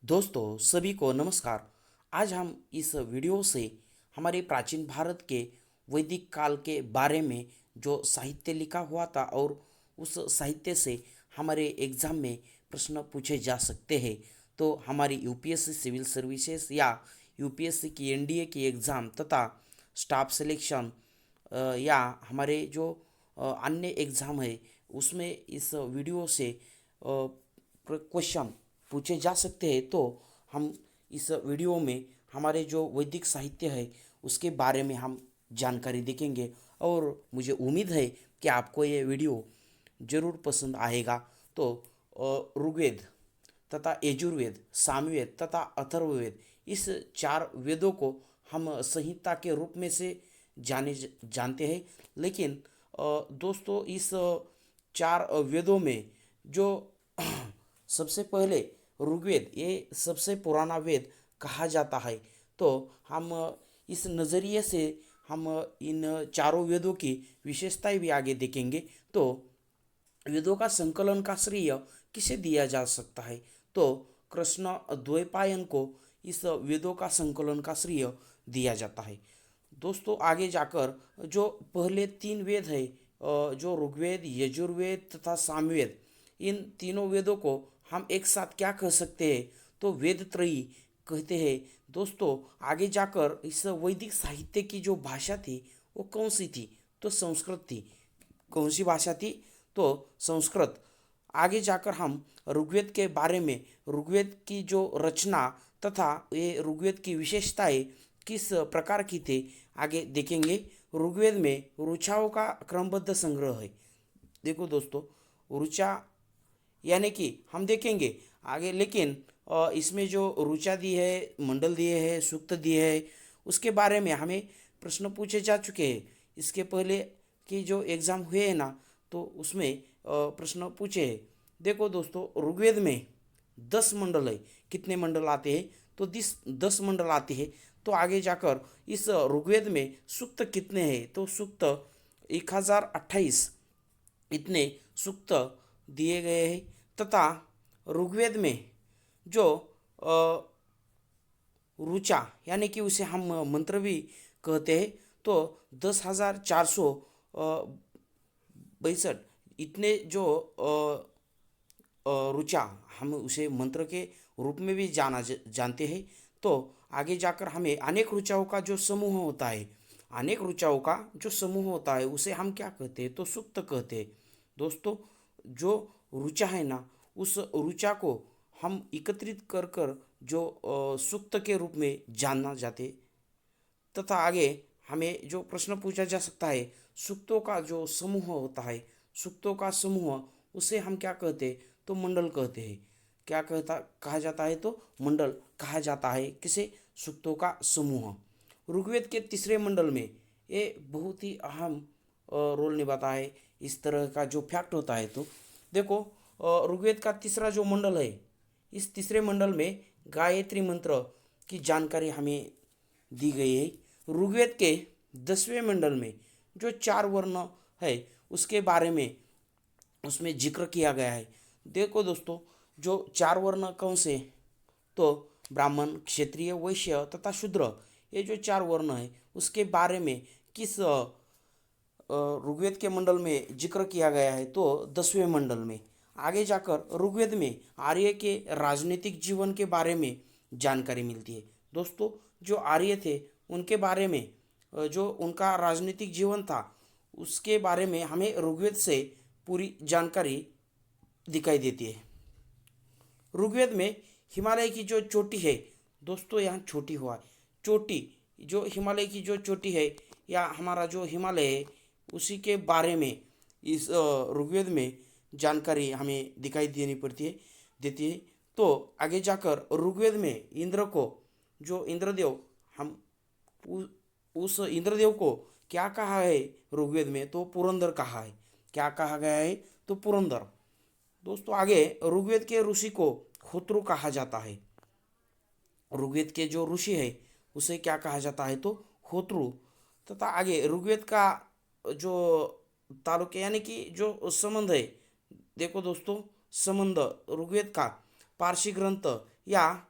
दोस्तों सभी को नमस्कार। आज हम इस वीडियो से हमारे प्राचीन भारत के वैदिक काल के बारे में जो साहित्य लिखा हुआ था और उस साहित्य से हमारे एग्ज़ाम में प्रश्न पूछे जा सकते हैं। तो हमारी यूपीएससी सिविल सर्विसेज या यूपीएससी की एनडीए की एग्ज़ाम तथा स्टाफ सिलेक्शन या हमारे जो अन्य एग्ज़ाम है उसमें इस वीडियो से क्वेश्चन पूछे जा सकते हैं। तो हम इस वीडियो में हमारे जो वैदिक साहित्य है उसके बारे में हम जानकारी देखेंगे और मुझे उम्मीद है कि आपको ये वीडियो ज़रूर पसंद आएगा। तो ऋग्वेद तथा यजुर्वेद, सामवेद तथा अथर्ववेद, इस चार वेदों को हम संहिता के रूप में से जानते हैं। लेकिन दोस्तों इस चार वेदों में जो सबसे पहले ऋग्वेद, ये सबसे पुराना वेद कहा जाता है। तो हम इस नज़रिए से हम इन चारों वेदों की विशेषताएं भी आगे देखेंगे। तो वेदों का संकलन का श्रेय किसे दिया जा सकता है? तो कृष्ण द्वैपायन को इस वेदों का संकलन का श्रेय दिया जाता है। दोस्तों आगे जाकर जो पहले तीन वेद है, जो ऋग्वेद, यजुर्वेद तथा सामवेद, इन तीनों वेदों को हम एक साथ क्या कह सकते हैं? तो वेद त्रयी कहते हैं। दोस्तों आगे जाकर इस वैदिक साहित्य की जो भाषा थी वो कौन सी थी? तो संस्कृत थी। कौन सी भाषा थी? तो संस्कृत। आगे जाकर हम ऋग्वेद के बारे में, ऋग्वेद की जो रचना तथा ये ऋग्वेद की विशेषताएं किस प्रकार की थे आगे देखेंगे। ऋग्वेद में ऋचाओं का क्रमबद्ध संग्रह है। देखो दोस्तों, ऋचा यानी कि हम देखेंगे आगे, लेकिन इसमें जो ऋचा दी है, मंडल दिए हैं, सूक्त दिए हैं, उसके बारे में हमें प्रश्न पूछे जा चुके हैं। इसके पहले की जो एग्ज़ाम हुए हैं ना, तो उसमें प्रश्न पूछे हैं। देखो दोस्तों, ऋग्वेद में 10 मंडल है। कितने मंडल आते हैं? तो 10 मंडल आते हैं। तो आगे जाकर इस ऋग्वेद में सूक्त कितने हैं? तो सूक्त 1028 इतने सूक्त दिए गए हैं। तथा ऋग्वेद में जो ऋचा यानी कि उसे हम मंत्र भी कहते हैं, तो 10,462 इतने जो ऋचा, हम उसे मंत्र के रूप में भी जानते हैं। तो आगे जाकर हमें अनेक ऋचाओं का जो समूह होता है, अनेक ऋचाओं का जो समूह होता है उसे हम क्या कहते हैं? तो सूक्त कहते हैं। दोस्तों जो ऋचा है ना, उस ऋचा को हम एकत्रित कर कर जो सूक्त के रूप में जानना जाते। तथा आगे हमें जो प्रश्न पूछा जा सकता है, सूक्तों का जो समूह होता है, सूक्तों का समूह, उसे हम क्या कहते हैं? तो मंडल कहते हैं। क्या कहा जाता है? तो मंडल कहा जाता है किसे? सूक्तों का समूह। ऋग्वेद के तीसरे मंडल में ये बहुत ही अहम रोल निभाता है। इस तरह का जो फैक्ट होता है, तो देखो, ऋग्वेद का तीसरा जो मंडल है, इस तीसरे मंडल में गायत्री मंत्र की जानकारी हमें दी गई है। ऋग्वेद के 10वें मंडल में जो चार वर्ण है उसके बारे में उसमें जिक्र किया गया है। देखो दोस्तों, जो चार वर्ण कौन से? तो ब्राह्मण, क्षत्रिय, वैश्य तथा शूद्र, ये जो चार वर्ण है उसके बारे में किस ऋग्वेद के मंडल में जिक्र किया गया है? तो 10वें मंडल में। आगे जाकर ऋग्वेद में आर्य के राजनीतिक जीवन के बारे में जानकारी मिलती है। दोस्तों जो आर्य थे उनके बारे में, जो उनका राजनीतिक जीवन था उसके बारे में हमें ऋग्वेद से पूरी जानकारी दिखाई देती है। ऋग्वेद में हिमालय की जो चोटी है, दोस्तों यहाँ छोटी हुआ है, चोटी, जो हिमालय की जो चोटी है या हमारा जो हिमालय है उसी के बारे में इस ऋग्वेद में जानकारी हमें दिखाई देती है। तो आगे जाकर ऋग्वेद में इंद्र को, जो इंद्रदेव, हम उ, उस इंद्रदेव को क्या कहा है ऋग्वेद में? तो पुरंदर कहा है। क्या कहा गया है? तो पुरंदर। दोस्तों आगे ऋग्वेद के ऋषि को होत्रु कहा जाता है। ऋग्वेद के जो ऋषि है उसे क्या कहा जाता है? तो होत्रु। तथा आगे ऋग्वेद का जो तालुके यानी कि जो संबंध है, देखो दोस्तों, संबंध ऋग्वेद का पारसी ग्रंथ या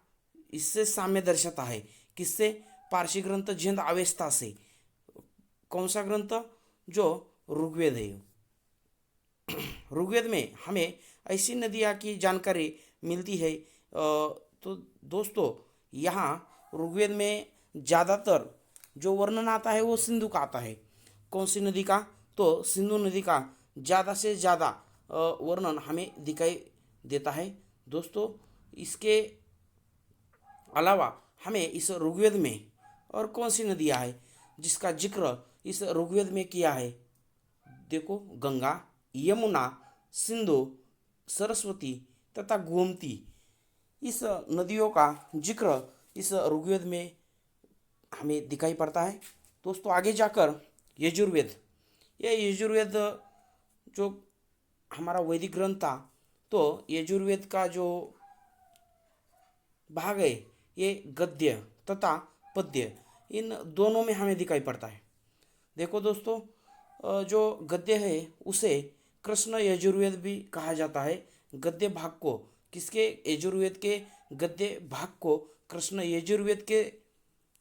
इससे साम्य दर्शाता है। किससे? पारसी ग्रंथ जिंद अवेस्ता से। कौन सा ग्रंथ? जो ऋग्वेद है। ऋग्वेद में हमें ऐसी नदियाँ की जानकारी मिलती है। तो दोस्तों, यहाँ ऋग्वेद में ज़्यादातर जो वर्णन आता है वो सिंधु का आता है। कौन सी नदी का? तो सिंधु नदी का ज़्यादा से ज़्यादा वर्णन हमें दिखाई देता है। दोस्तों, इसके अलावा हमें इस ऋग्वेद में और कौन सी नदियाँ है जिसका जिक्र इस ऋग्वेद में किया है? देखो, गंगा, यमुना, सिंधु, सरस्वती तथा गोमती, इस नदियों का जिक्र इस ऋग्वेद में हमें दिखाई पड़ता है। दोस्तों, आगे जाकर यजुर्वेद, ये यजुर्वेद जो हमारा वैदिक ग्रंथ था, तो यजुर्वेद का जो भाग है ये गद्य तथा पद्य इन दोनों में हमें दिखाई पड़ता है। देखो दोस्तों, जो गद्य है उसे कृष्ण यजुर्वेद भी कहा जाता है। गद्य भाग को किसके? यजुर्वेद के गद्य भाग को कृष्ण यजुर्वेद के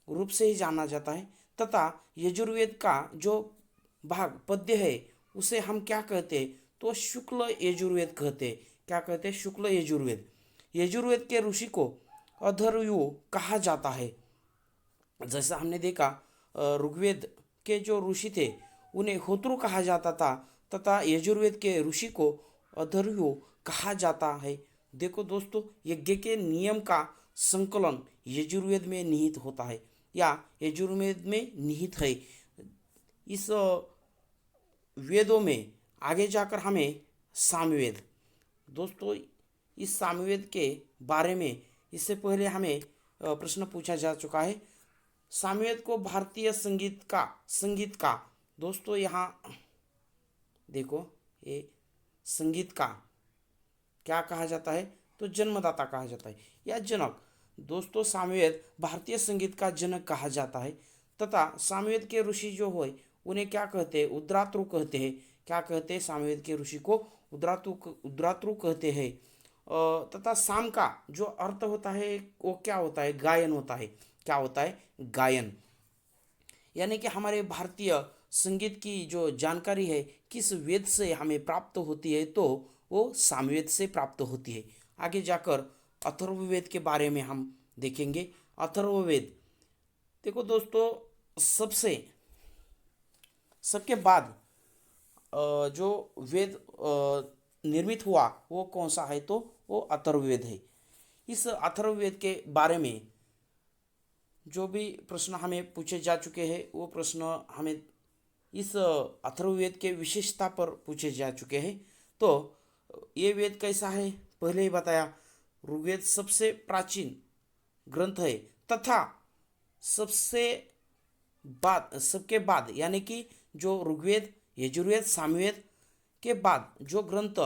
रूप से ही जाना जाता है। तथा यजुर्वेद का जो भाग पद्य है उसे हम क्या कहते हैं? तो शुक्ल यजुर्वेद कहते हैं। क्या कहते हैं? शुक्ल यजुर्वेद। यजुर्वेद के ऋषि को अधर्वयु कहा जाता है। जैसा हमने देखा, ऋग्वेद के जो ऋषि थे उन्हें होत्रु कहा जाता था, तथा यजुर्वेद के ऋषि को अधर्वयु कहा जाता है। देखो दोस्तों, यज्ञ के नियम का संकलन यजुर्वेद में निहित होता है या यजुर्वेद में निहित है। इस वेदों में आगे जाकर हमें सामवेद, दोस्तों इस सामवेद के बारे में इससे पहले हमें प्रश्न पूछा जा चुका है। सामवेद को भारतीय संगीत का दोस्तों यहाँ देखो, ये संगीत का क्या कहा जाता है? तो जन्मदाता कहा जाता है या जनक। दोस्तों, सामवेद भारतीय संगीत का जनक कहा जाता है। तथा सामवेद के ऋषि जो हो उन्हें क्या कहते हैं? उद्रातृ कहते हैं। क्या कहते हैं? सामवेद के ऋषि को उद्रातृ कहते हैं। तथा साम का जो अर्थ होता है वो क्या होता है? गायन होता है। क्या होता है? गायन। यानी कि हमारे भारतीय संगीत की जो जानकारी है किस वेद से हमें प्राप्त होती है? तो वो सामवेद से प्राप्त होती है। आगे जाकर अथर्ववेद के बारे में हम देखेंगे। अथर्ववेद, देखो दोस्तों, सबके बाद जो वेद निर्मित हुआ वो कौन सा है? तो वो अथर्ववेद है। इस अथर्ववेद के बारे में जो भी प्रश्न हमें पूछे जा चुके हैं वो प्रश्न हमें इस अथर्ववेद के विशेषता पर पूछे जा चुके हैं। तो ये वेद कैसा है? पहले ही बताया, ऋग्वेद सबसे प्राचीन ग्रंथ है तथा सबके बाद यानी कि जो ऋग्वेद, यजुर्वेद, सामवेद के बाद जो ग्रंथ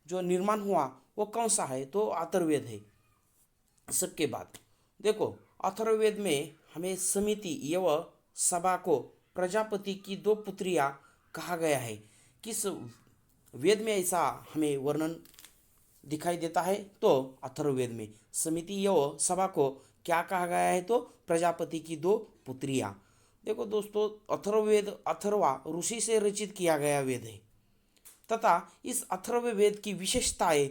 जो निर्माण हुआ वो कौन सा है? तो अथर्ववेद है। सबके बाद देखो, अथर्ववेद में हमें समिति एवं सभा को प्रजापति की 2 पुत्रियां कहा गया है। किस वेद में ऐसा हमें वर्णन दिखाई देता है? तो अथर्ववेद में समिति एवं सभा को क्या कहा गया है? तो प्रजापति की 2 पुत्रियां। देखो दोस्तों, अथर्ववेद अथर्वा ऋषि से रचित किया गया वेद है। तथा इस अथर्ववेद की विशेषताएं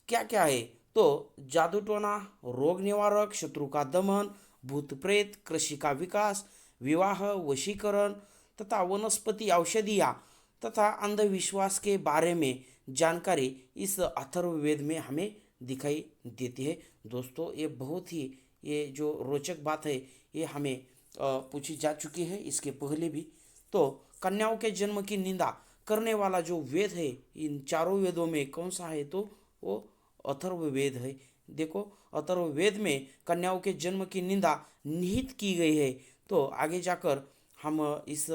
क्या क्या है? तो जादू टोना, रोग निवारक, शत्रु का दमन, भूत प्रेत, कृषि का विकास, विवाह, वशीकरण तथा वनस्पति औषधियाँ तथा अंधविश्वास के बारे में जानकारी इस अथर्ववेद में हमें दिखाई देती है। दोस्तों, ये बहुत ही ये जो रोचक बात है ये हमें पूछी जा चुकी है इसके पहले भी। तो कन्याओं के जन्म की निंदा करने वाला जो वेद है इन चारों वेदों में कौन सा है? तो वो अथर्ववेद है। देखो, अथर्ववेद में कन्याओं के जन्म की निंदा निहित की गई है। तो आगे जाकर हम इस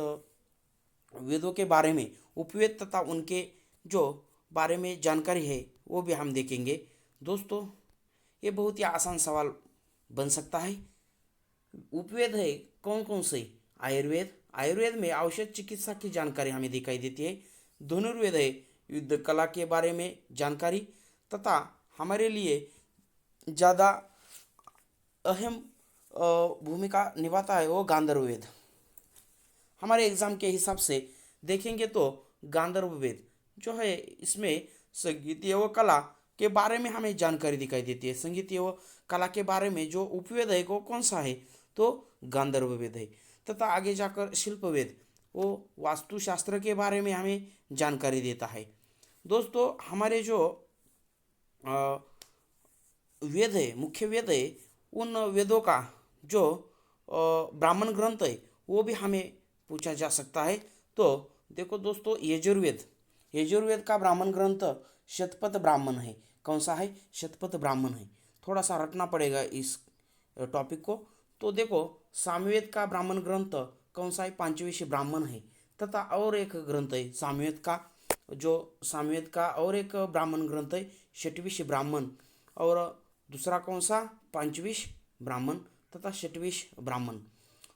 वेदों के बारे में, उपवेद तथा उनके जो बारे में जानकारी है वो भी हम देखेंगे। दोस्तों, ये बहुत ही आसान सवाल बन सकता है। उपवेद है कौन कौन से? आयुर्वेद में औषध चिकित्सा की जानकारी हमें दिखाई देती है। धनुर्वेद है युद्ध कला के बारे में जानकारी। तथा हमारे लिए ज़्यादा अहम भूमिका निभाता है वो गांधर्व वेद। हमारे एग्ज़ाम के हिसाब से देखेंगे तो गांधर्व वेद जो है इसमें संगीत व कला के बारे में हमें जानकारी दिखाई देती है। संगीत व कला के बारे में जो उपवेद है वो कौन सा है, तो गांधर्व वेद है। तथा आगे जाकर शिल्प वेद वो वास्तुशास्त्र के बारे में हमें जानकारी देता है। दोस्तों हमारे जो अ, वेद है, मुख्य वेद है, उन वेदों का जो ब्राह्मण ग्रंथ है वो भी हमें पूछा जा सकता है। तो देखो दोस्तों, यजुर्वेद, यजुर्वेद का ब्राह्मण ग्रंथ शतपथ ब्राह्मण है। कौन सा है? शतपथ ब्राह्मण है। थोड़ा सा रटना पड़ेगा इस टॉपिक को। तो देखो, सामवेद का ब्राह्मण ग्रंथ कौन सा है? पांचवेश ब्राह्मण है। तथा और एक ग्रंथ है सामवेद का, जो सामवेद का और एक ब्राह्मण ग्रंथ है शतविश ब्राह्मण। और दूसरा कौन सा? पंचविश ब्राह्मण तथा शतविश ब्राह्मण।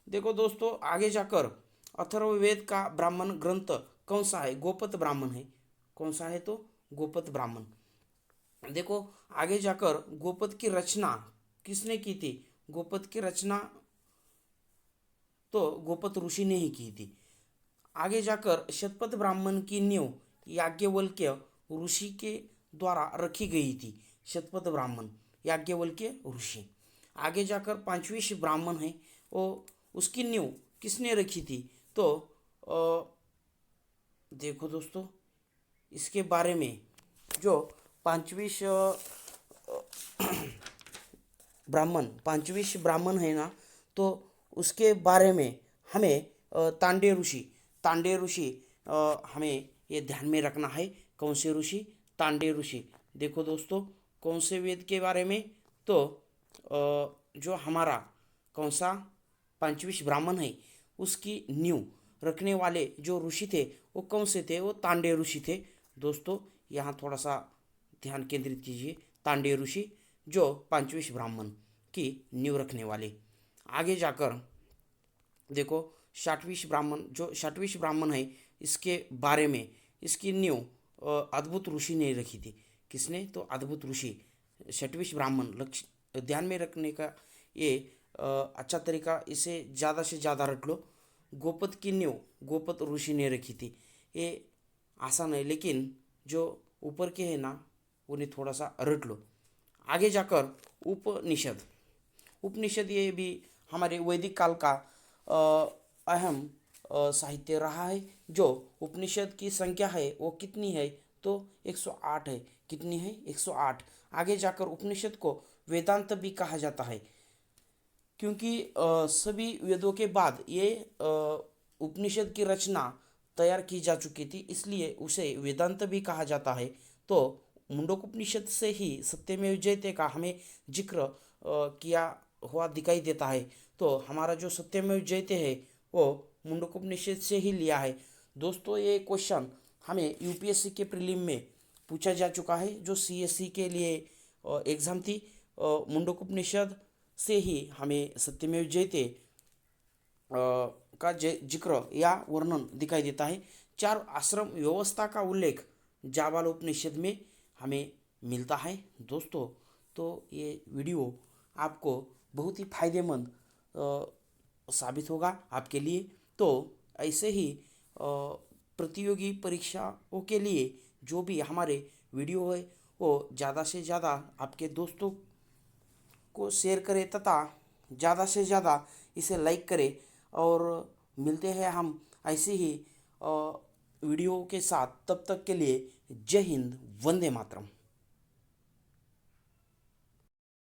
देखो दोस्तों, आगे जाकर अथर्ववेद का ब्राह्मण ग्रंथ कौन सा है? गोपत ब्राह्मण है। कौन सा है? तो गोपत ब्राह्मण। देखो आगे जाकर गोपत की रचना किसने की थी? गोपत की रचना तो गोपत ऋषि ने ही की थी। आगे जाकर शतपथ ब्राह्मण की नींव याज्ञवल्क्य ऋषि के द्वारा रखी गई थी। शतपथ ब्राह्मण याज्ञवल्क्य ऋषि। आगे जाकर पांचवीश ब्राह्मण है, वो उसकी नींव किसने रखी थी? तो देखो दोस्तों, इसके बारे में जो पांचवीश ब्राह्मण, पांचवीश ब्राह्मण है ना, तो उसके बारे में हमें तांडे ऋषि, तांडे ऋषि हमें ये ध्यान में रखना है। कौन से ऋषि? तांडे ऋषि। देखो दोस्तों, कौन से वेद के बारे में? तो जो हमारा कौन सा पंचविश ब्राह्मण है उसकी नींव रखने वाले जो ऋषि थे वो कौन से थे? वो तांडे ऋषि थे। दोस्तों यहाँ थोड़ा सा ध्यान केंद्रित कीजिए। तांडे ऋषि जो पंचविश ब्राह्मण की नींव रखने वाले। आगे जाकर देखो, शाटविश ब्राह्मण, जो शाटविश ब्राह्मण है इसके बारे में, इसकी नींव अद्भुत ऋषि ने रखी थी। किसने? तो अद्भुत ऋषि। शटविश ब्राह्मण लक्ष्य ध्यान में रखने का ये अच्छा तरीका, इसे ज़्यादा से ज़्यादा रट लो। गोपत की नींव गोपत ऋषि ने रखी थी। ये आसान है, लेकिन जो ऊपर के है ना उन्हें थोड़ा सा रट लो। आगे जाकर उपनिषद, उपनिषद ये भी हमारे वैदिक काल का अहम साहित्य रहा है। जो उपनिषद की संख्या है वो कितनी है? तो 108 है। कितनी है? 108। आगे जाकर उपनिषद को वेदांत भी कहा जाता है, क्योंकि सभी वेदों के बाद ये उपनिषद की रचना तैयार की जा चुकी थी, इसलिए उसे वेदांत भी कहा जाता है। तो मुंडकोपनिषद से ही सत्यमेव जयते का हमें जिक्र किया हुआ दिखाई देता है। तो हमारा जो सत्यमेव जयते है वो मुंडकोपनिषद से ही लिया है। दोस्तों ये क्वेश्चन हमें यूपीएससी के प्रीलिम में पूछा जा चुका है। जो सीएससी के लिए एग्ज़ाम थी, मुंडकोपनिषद से ही हमें सत्यमेव जयते का जिक्र या वर्णन दिखाई देता है। चार आश्रम व्यवस्था का उल्लेख जाबालोपनिषद में हमें मिलता है। दोस्तों तो ये वीडियो आपको बहुत ही फायदेमंद साबित होगा आपके लिए। तो ऐसे ही प्रतियोगी परीक्षाओं के लिए जो भी हमारे वीडियो है वो ज़्यादा से ज़्यादा आपके दोस्तों को शेयर करें तथा ज़्यादा से ज़्यादा इसे लाइक करें। और मिलते हैं हम ऐसे ही वीडियो के साथ। तब तक के लिए जय हिंद, वंदे मातरम।